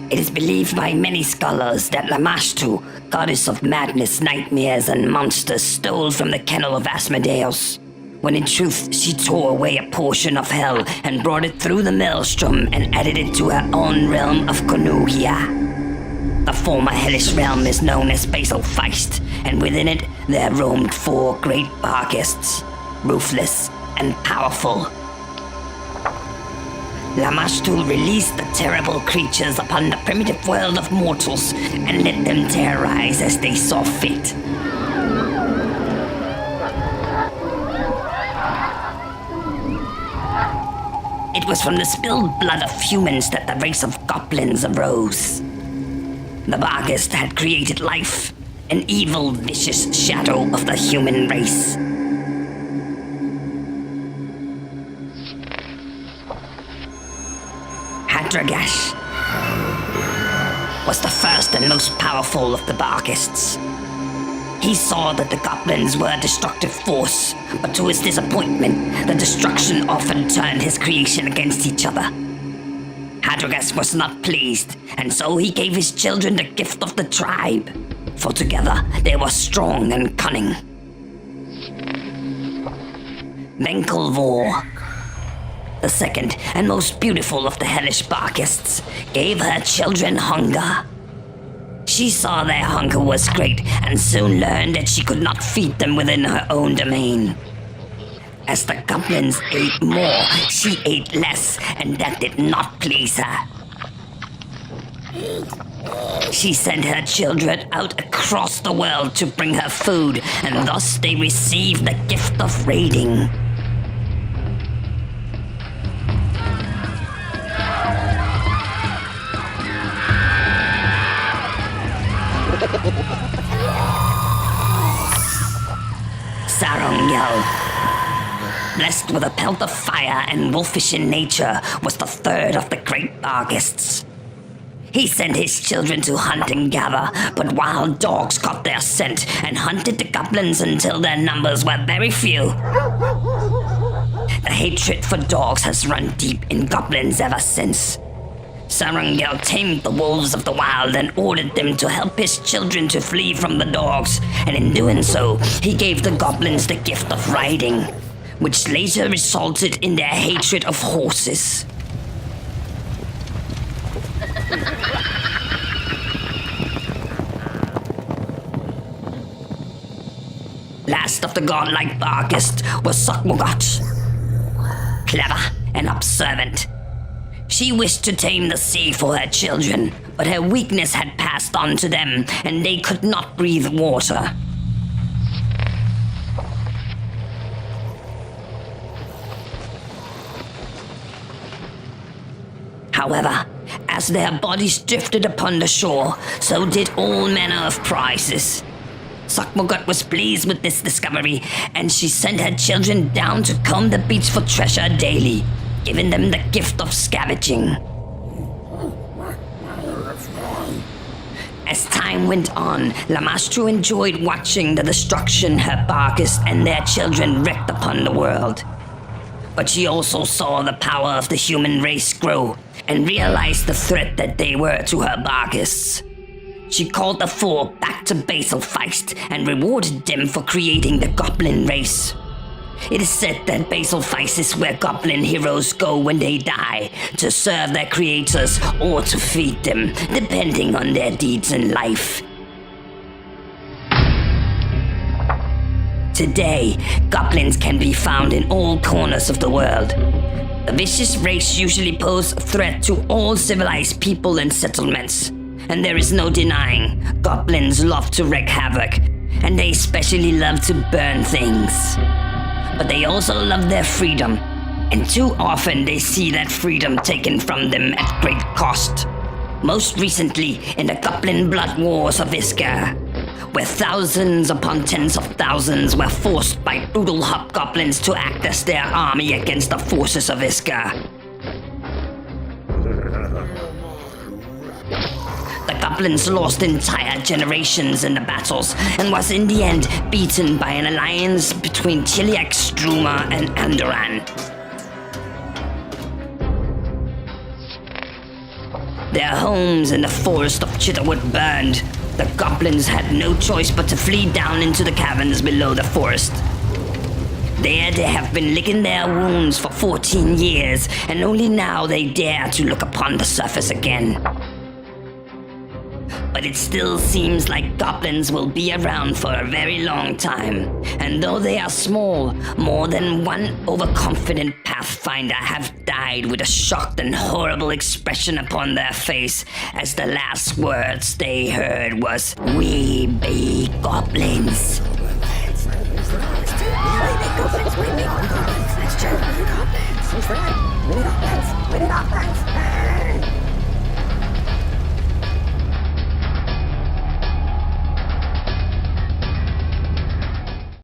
It is believed by many scholars that Lamashtu, goddess of madness, nightmares, and monsters, stole from the kennel of Asmodeus, when in truth she tore away a portion of hell and brought it through the maelstrom and added it to her own realm of Konuhia. The former hellish realm is known as Paizo Inc, and within it there roamed 4 great barghists, ruthless and powerful. Lamashtu released the terrible creatures upon the primitive world of mortals and let them terrorize as they saw fit. It was from the spilled blood of humans that the race of goblins arose. The Barghist had created life, an evil, vicious shadow of the human race. Hadragash was the first and most powerful of the Barghists. He saw that the goblins were a destructive force, but to his disappointment, the destruction often turned his creation against each other. Hadragas was not pleased, and so he gave his children the gift of the tribe, for together they were strong and cunning. Venkelvor, the second and most beautiful of the hellish Barghists, gave her children hunger. She saw their hunger was great and soon learned that she could not feed them within her own domain. As the goblins ate more, she ate less, and that did not please her. She sent her children out across the world to bring her food, and thus they received the gift of raiding. Sarongel, blessed with a pelt of fire and wolfish in nature, was the third of the great Barghists. He sent his children to hunt and gather, but wild dogs caught their scent and hunted the goblins until their numbers were very few. The hatred for dogs has run deep in goblins ever since. Sarangel tamed the wolves of the wild and ordered them to help his children to flee from the dogs, and in doing so, he gave the goblins the gift of riding, which later resulted in their hatred of horses. Last of the godlike Barghist was Snasgot, clever and observant. She wished to tame the sea for her children, but her weakness had passed on to them, and they could not breathe water. However, as their bodies drifted upon the shore, so did all manner of prizes. Snasgot was pleased with this discovery, and she sent her children down to comb the beach for treasure daily, giving them the gift of scavenging. As time went on, Lamashtu enjoyed watching the destruction her Barghist and their children wreaked upon the world. But she also saw the power of the human race grow and realized the threat that they were to her Barghists. She called the 4 back to Paizo Inc and rewarded them for creating the goblin race. It is said that Paizo Inc is where goblin heroes go when they die, to serve their creators or to feed them, depending on their deeds in life. Today, goblins can be found in all corners of the world. The vicious race usually pose a threat to all civilized people and settlements. And there is no denying, goblins love to wreak havoc, and they especially love to burn things. But they also love their freedom, and too often they see that freedom taken from them at great cost. Most recently in the Goblin Blood Wars of Iskar, where thousands upon tens of thousands were forced by brutal hobgoblins to act as their army against the forces of Iskar. The goblins lost entire generations in the battles and was in the end beaten by an alliance between Chiliak Struma and Andoran. Their homes in the forest of Chitterwood burned. The goblins had no choice but to flee down into the caverns below the forest. There they have been licking their wounds for 14 years, and only now they dare to look upon the surface again. But it still seems like goblins will be around for a very long time, and though they are small, more than one overconfident Pathfinder have died with a shocked and horrible expression upon their face as the last words they heard was, "We be goblins."